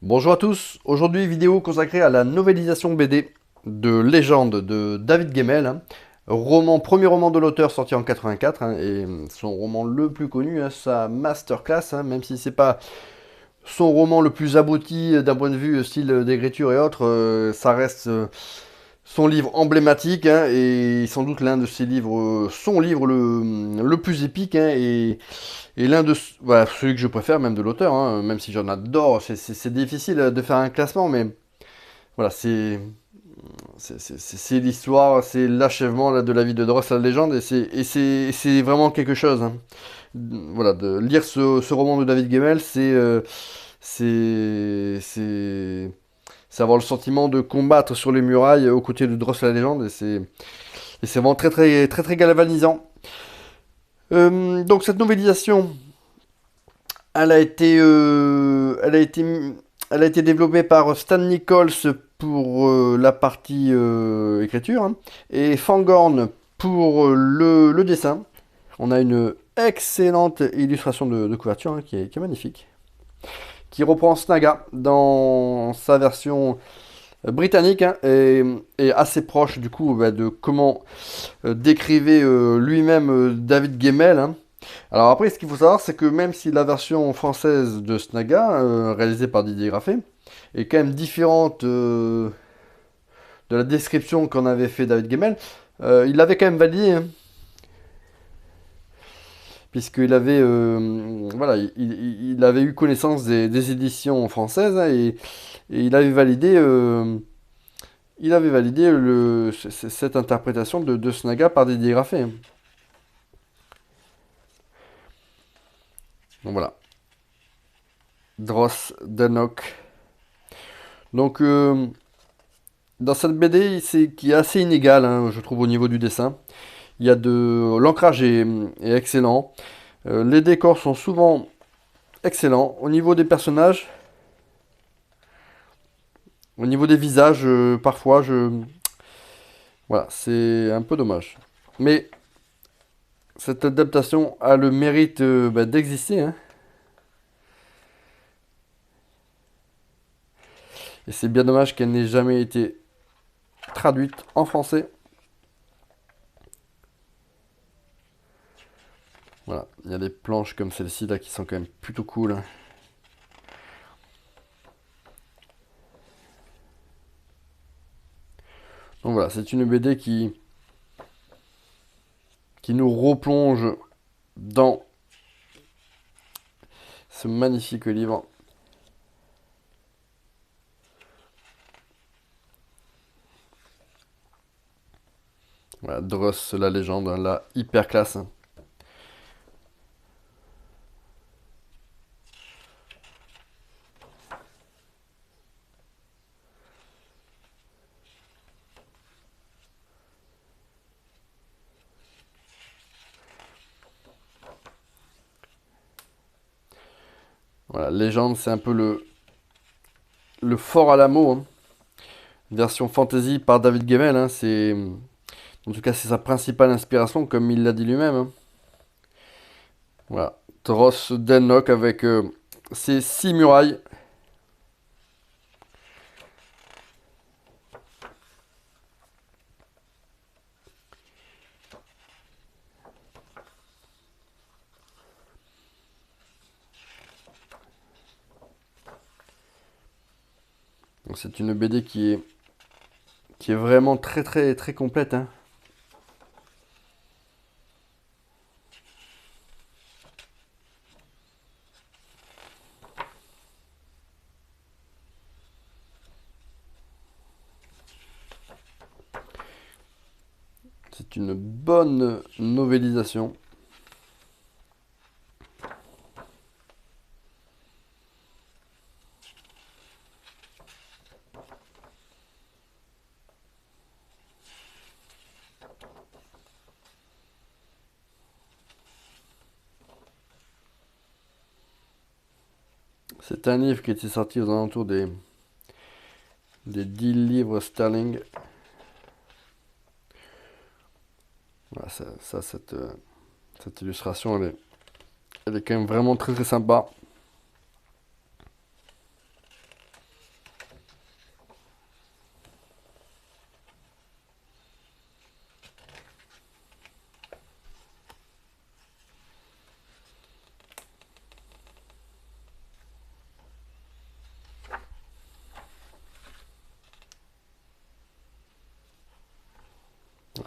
Bonjour à tous, aujourd'hui vidéo consacrée à la novélisation BD de Légende de David Gemmell, premier roman de l'auteur sorti en 84, et son roman le plus connu, sa masterclass, même si c'est pas son roman le plus abouti d'un point de vue style d'écriture et autres, ça reste son livre emblématique, et sans doute l'un de ses livres, son livre le plus épique, et l'un de voilà, celui que je préfère même de l'auteur, même si j'en adore, c'est difficile de faire un classement, mais voilà, c'est l'histoire, c'est l'achèvement de la vie de Dross la légende, et c'est vraiment quelque chose. Voilà, de lire ce roman de David Gemmell, c'est c'est avoir le sentiment de combattre sur les murailles aux côtés de Dross la légende, et c'est vraiment très très très très galvanisant. Donc cette novélisation, Elle a été, elle a été développée par Stan Nichols pour la partie écriture, et Fangorn pour le dessin. On a une excellente illustration de couverture, qui est magnifique, qui reprend Snaga dans sa version britannique, et assez proche du coup, de comment décrivait lui-même David Gemmell. Alors après, ce qu'il faut savoir, c'est que même si la version française de Snaga, réalisée par Didier Graffé, est quand même différente de la description qu'en avait fait David Gemmell, il l'avait quand même validé, puisqu'il avait, voilà, il avait eu connaissance des éditions françaises, et il avait validé cette interprétation de Snaga par Didier Graffé. Donc voilà, Dross, Danok. Donc dans cette BD, qui est assez inégal, je trouve, au niveau du dessin. L'ancrage est excellent. Les décors sont souvent excellents. Au niveau des personnages, au niveau des visages, parfois, voilà, c'est un peu dommage. Mais cette adaptation a le mérite d'exister, et c'est bien dommage qu'elle n'ait jamais été traduite en français. Voilà, il y a des planches comme celle-ci là qui sont quand même plutôt cool. Donc voilà, c'est une BD qui nous replonge dans ce magnifique livre. Voilà, Dross, la légende, la hyper classe. Voilà, légende, c'est un peu le fort à l'amour, version fantasy par David Gemmell. En tout cas, c'est sa principale inspiration, comme il l'a dit lui-même. Voilà, Dross Denlock avec ses 6 murailles. Donc c'est une BD qui est vraiment très très très complète. C'est une bonne novélisation. C'est un livre qui était sorti aux alentours des 10 livres sterling. Voilà, cette illustration, elle est quand même vraiment très très sympa.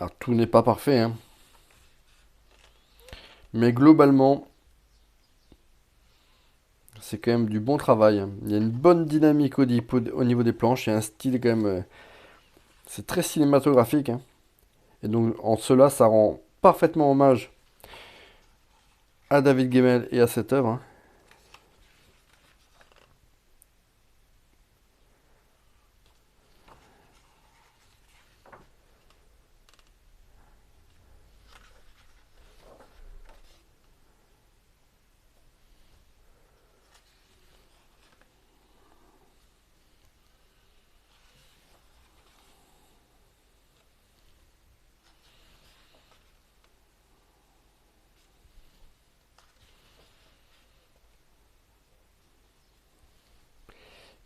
Alors, tout n'est pas parfait, hein. Mais globalement, c'est quand même du bon travail, hein. Il y a une bonne dynamique au niveau des planches. Il y a un style quand même. C'est très cinématographique, hein. Et donc, en cela, ça rend parfaitement hommage à David Gemmell et à cette œuvre, hein.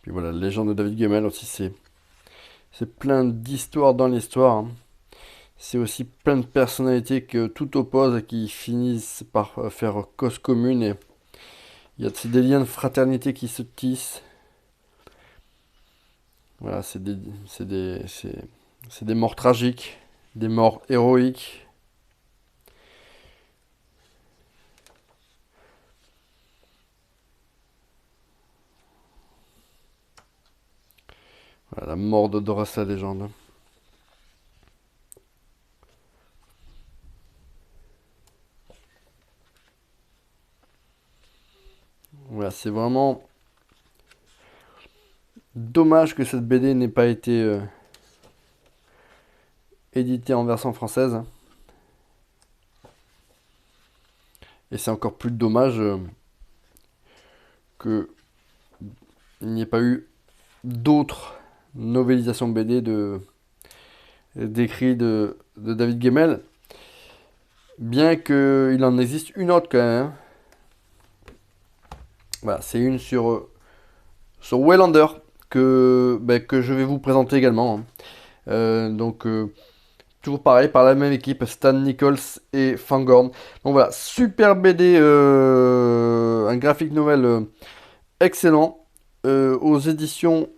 Puis voilà, la légende de David Gemmell aussi, c'est plein d'histoires dans l'histoire, hein. C'est aussi plein de personnalités que tout oppose et qui finissent par faire cause commune. Et il y a des liens de fraternité qui se tissent. Voilà, c'est des morts tragiques, des morts héroïques. Voilà, la mort de Doris la légende. Voilà, c'est vraiment dommage que cette BD n'ait pas été éditée en version française. Et c'est encore plus dommage que il n'y ait pas eu d'autres novélisations BD d'écrits de David Gemmell. Bien qu'il en existe une autre quand même, hein. Voilà, c'est une sur Wallander que je vais vous présenter également, hein. Toujours pareil, par la même équipe, Stan Nichols et Fangorn. Donc voilà, super BD, un graphic novel excellent, aux éditions,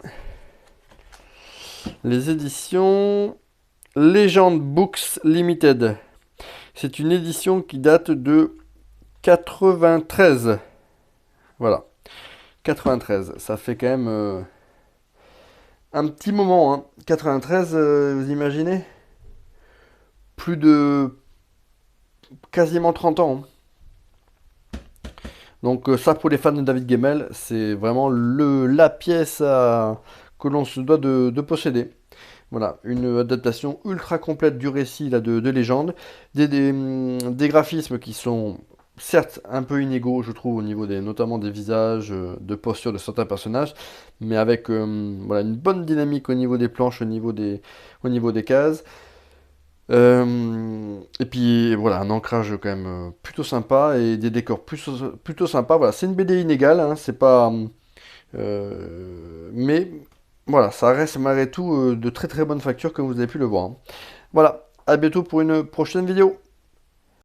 les éditions Legend Books Limited. C'est une édition qui date de 93. Voilà, 93. Ça fait quand même un petit moment, hein. 93, vous imaginez? Plus de quasiment 30 ans, hein. Donc ça, pour les fans de David Gemmell, c'est vraiment la pièce que l'on se doit de posséder. Voilà, une adaptation ultra complète du récit là, de Légende. Des graphismes qui sont certes un peu inégaux, je trouve, au niveau notamment des visages, de posture de certains personnages, mais avec voilà, une bonne dynamique au niveau des planches, au niveau des cases. Et puis voilà, un ancrage quand même plutôt sympa et des décors plutôt sympas. Voilà, c'est une BD inégale, hein, c'est pas. Mais voilà, ça reste malgré tout de très très bonne facture comme vous avez pu le voir, hein. Voilà, à bientôt pour une prochaine vidéo.